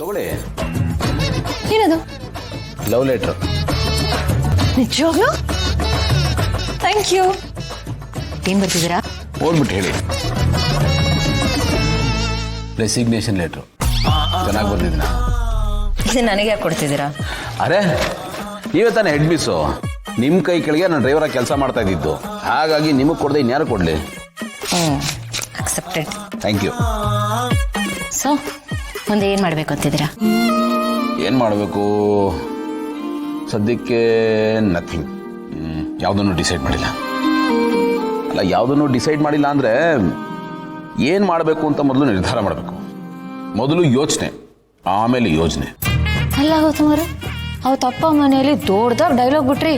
ತಗೊಳ್ಳಿ. ಏನದು? Love letter. ನಿಜವಾಗ್ಲೂ? Thank you. ಏನ್ ಬರ್ತಿದ್ದೀರಾ? ಓದ್ಬಿಟ್ಟು ಹೇಳಿ. Resignation letter. ಚೆನ್ನಾಗಿ ಬರ್ತಿದ್ದೀನ? ಇದು ನನಗೆ ಯಾಕೆ ಕೊಡ್ತಿದ್ದೀರಾ? ಅರೆ ನೀವೇ ತಾನೇ ಹೆಡ್ ಮಿಸ್ಸು. ನಿಮ್ಮ ಕೈ ಕೆಳಗೆ ನಾನು ಡ್ರೈವರಾಗಿ ಕೆಲಸ ಮಾಡ್ತಾ ಇದ್ದಿದ್ದು, ಹಾಗಾಗಿ ನಿಮಗೆ ಕೊಡದೆ ಇನ್ಯಾರು ಕೊಡಲಿ? ಅಕ್ಸೆಪ್ಟೆಡ್. Thank you. ಸೊ ಮುಂದೆ ಏನು ಮಾಡಬೇಕು ಅಂತಿದ್ದೀರಾ? ಏನು ಮಾಡಬೇಕು ಸದ್ಯಕ್ಕೆ? ನಥಿಂಗ್. ಯಾವುದನ್ನು ಡಿಸೈಡ್ ಮಾಡಿಲ್ಲ. ಅಲ್ಲ, ಯಾವುದನ್ನು ಡಿಸೈಡ್ ಮಾಡಿಲ್ಲ ಅಂದರೆ ಏನು ಮಾಡಬೇಕು ಅಂತ ಮೊದಲು ನಿರ್ಧಾರ ಮಾಡಬೇಕು. ಮೊದಲು ಯೋಚನೆ, ಆಮೇಲೆ ಯೋಜನೆ. ಅಲ್ಲ ಗೌತಮರು, ಅವತ್ತು ಅಪ್ಪ ಮನೆಯಲ್ಲಿ ದೊಡ್ಡದಾಗ ಡೈಲಾಗ್ ಬಿಟ್ರಿ,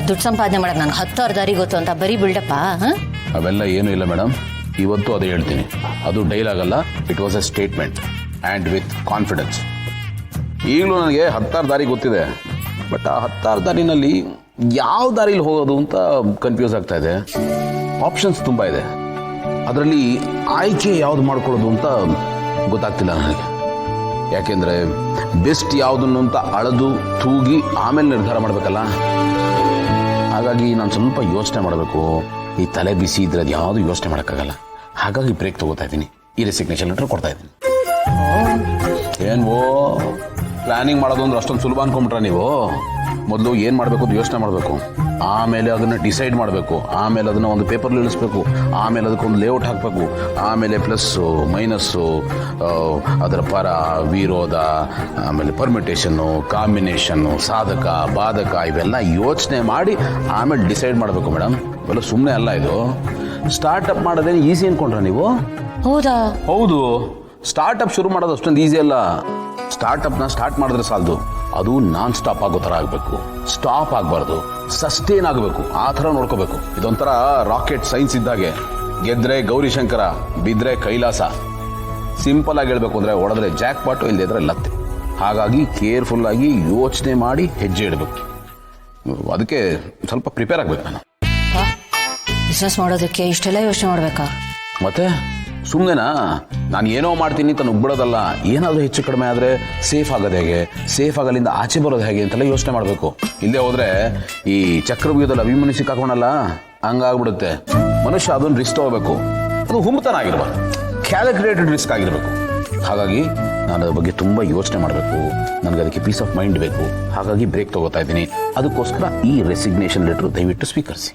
ದುಡ್ಡು ಸಂಪಾದನೆ ಮಾಡಕ್ಕೆ ನಂಗೆ 10,000 ದಾರಿ ಗೊತ್ತು ಅಂತ ಬರೀ ಬಿಲ್ಡಪ್ಪ. ಅವೆಲ್ಲ ಏನೂ ಇಲ್ಲ ಮೇಡಮ್, ಇವತ್ತು ಅದೇ ಹೇಳ್ತೀನಿ. ಅದು ಡೈಲಾಗ್ ಅಲ್ಲ, it was A statement and with confidence. ಈಗಲೂ ನನಗೆ 10,000 ದಾರಿ ಗೊತ್ತಿದೆ, ಬಟ್ ಆ 10,000 ದಾರಿನಲ್ಲಿ ಯಾವ ದಾರಿಲಿ ಹೋಗೋದು ಅಂತ ಕನ್ಫ್ಯೂಸ್ ಆಗ್ತಾ ಇದೆ. ಆಪ್ಷನ್ಸ್ ತುಂಬ ಇದೆ, ಅದರಲ್ಲಿ ಆಯ್ಕೆ ಯಾವುದು ಮಾಡ್ಕೊಳ್ಳೋದು ಅಂತ ಗೊತ್ತಾಗ್ತಿಲ್ಲ ನನಗೆ. ಯಾಕೆಂದರೆ ಬೆಸ್ಟ್ ಯಾವುದನ್ನು ಅಂತ ಅಳೆದು ತೂಗಿ ಆಮೇಲೆ ನಿರ್ಧಾರ ಮಾಡಬೇಕಲ್ಲ. ಹಾಗಾಗಿ ನಾನು ಸ್ವಲ್ಪ ಯೋಚನೆ ಮಾಡಬೇಕು. ಈ ತಲೆ ಬಿಸಿ ಇದ್ರೆ ಅದು ಯಾವುದು ಯೋಚನೆ ಮಾಡೋಕ್ಕಾಗಲ್ಲ. ಹಾಗಾಗಿ ಬ್ರೇಕ್ ತಗೋತಾ ಇದ್ದೀನಿ. ಈ ರೆಸಿಗ್ನೇಷನ್ ಲೆಟರ್ ಕೊಡ್ತಾ ಇದ್ದೀನಿ. ಏನು ಪ್ಲಾನಿಂಗ್ ಮಾಡೋದು ಅಂದ್ರೆ ಅಷ್ಟೊಂದು ಸುಲಭ ಅನ್ಕೊಂಬಿಟ್ರ ನೀವು? ಮೊದಲು ಏನು ಮಾಡಬೇಕು ಅಂತ ಯೋಚನೆ ಮಾಡಬೇಕು, ಆಮೇಲೆ ಅದನ್ನು ಡಿಸೈಡ್ ಮಾಡಬೇಕು, ಆಮೇಲೆ ಅದನ್ನು ಒಂದು ಪೇಪರ್ಲಿ ಇಳಿಸ್ಬೇಕು, ಆಮೇಲೆ ಅದಕ್ಕೊಂದು ಲೇಔಟ್ ಹಾಕಬೇಕು, ಆಮೇಲೆ ಪ್ಲಸ್ಸು ಮೈನಸ್ಸು, ಅದರ ಪರ ವಿರೋಧ, ಆಮೇಲೆ ಪರ್ಮಿಟೇಷನ್ನು, ಕಾಂಬಿನೇಷನ್ನು, ಸಾಧಕ ಬಾಧಕ, ಇವೆಲ್ಲ ಯೋಚನೆ ಮಾಡಿ ಆಮೇಲೆ ಡಿಸೈಡ್ ಮಾಡಬೇಕು ಮೇಡಮ್. ಇವೆಲ್ಲ ಸುಮ್ಮನೆ ಅಲ್ಲ. ಇದು ಸ್ಟಾರ್ಟಪ್ ಮಾಡೋದೇನು ಈಸಿ ಅಂದ್ಕೊಂಡ್ರ ನೀವು? ಹೌದಾ? ಹೌದು. ಸ್ಟಾರ್ಟಪ್ ಶುರು ಮಾಡೋದು ಅಷ್ಟೊಂದು ಈಸಿ ಅಲ್ಲ. ಸ್ಟಾರ್ಟಪ್ನ ಸ್ಟಾರ್ಟ್ ಮಾಡಿದ್ರೆ ಸಾಲದು, ಅದು ನಾನ್ ಸ್ಟಾಪ್ ಆಗೋ ಥರ ಆಗಬೇಕು. ಸ್ಟಾಪ್ ಆಗಬಾರ್ದು, ಸಸ್ಟೇನ್ ಆಗಬೇಕು. ಆ ಥರ ನೋಡ್ಕೋಬೇಕು. ಇದೊಂಥರ ರಾಕೆಟ್ ಸೈನ್ಸ್ ಇದ್ದಾಗೆ. ಗೆದ್ರೆ ಗೌರಿಶಂಕರ, ಬಿದ್ದರೆ ಕೈಲಾಸ. ಸಿಂಪಲ್ ಆಗಿ ಹೇಳ್ಬೇಕು ಅಂದರೆ ಹೊಡೆದ್ರೆ ಜಾಕ್ ಪಾಟು, ಇಲ್ಲದೆ ಇದ್ರೆ ಲತ್ತೆ. ಹಾಗಾಗಿ ಕೇರ್ಫುಲ್ಲಾಗಿ ಯೋಚನೆ ಮಾಡಿ ಹೆಜ್ಜೆ ಇಡಬೇಕು. ಅದಕ್ಕೆ ಸ್ವಲ್ಪ ಪ್ರಿಪೇರ್ ಆಗಬೇಕು ನಾನು. ಬಿಸ್ನೆಸ್ ಮಾಡೋದಕ್ಕೆ ಇಷ್ಟೆಲ್ಲ ಯೋಚನೆ ಮಾಡಬೇಕಾ? ಮತ್ತೆ ಸುಮ್ಮನೆನಾ? ನಾನು ಏನೋ ಮಾಡ್ತೀನಿ ಅಂತ ನುಗ್ಬಿಡೋದಲ್ಲ. ಏನಾದರೂ ಹೆಚ್ಚು ಕಡಿಮೆ ಆದರೆ ಸೇಫ್ ಆಗೋದು ಹೇಗೆ, ಸೇಫ್ ಆಗಲಿಂದ ಆಚೆ ಬರೋದು ಹೇಗೆ ಅಂತೆಲ್ಲ ಯೋಚನೆ ಮಾಡಬೇಕು. ಇಲ್ಲೇ ಹೋದರೆ ಈ ಚಕ್ರವ್ಯೂಹದಲ್ಲಿ ಅಭಿಮನ್ಯು ಸಿಕ್ಕಾಕೋಣಲ್ಲ, ಹಂಗಾಗ್ಬಿಡುತ್ತೆ. ಮನುಷ್ಯ ಅದನ್ನು ರಿಸ್ಕ್ ತಗೋಬೇಕು. ಅದು ಹುಮ್ಮತನ ಆಗಿರ್ಬಾರ್ದು, ಕ್ಯಾಲ್ಕುಲೇಟೆಡ್ ರಿಸ್ಕ್ ಆಗಿರಬೇಕು. ಹಾಗಾಗಿ ನಾನು ಅದ್ರ ಬಗ್ಗೆ ತುಂಬ ಯೋಚನೆ ಮಾಡಬೇಕು. ನನಗೆ ಅದಕ್ಕೆ ಪೀಸ್ ಆಫ್ ಮೈಂಡ್ ಬೇಕು. ಹಾಗಾಗಿ ಬ್ರೇಕ್ ತಗೋತಾ ಇದ್ದೀನಿ. ಅದಕ್ಕೋಸ್ಕರ ಈ ರೆಸಿಗ್ನೇಷನ್ ಲೆಟ್ರು ದಯವಿಟ್ಟು ಸ್ವೀಕರಿಸಿ.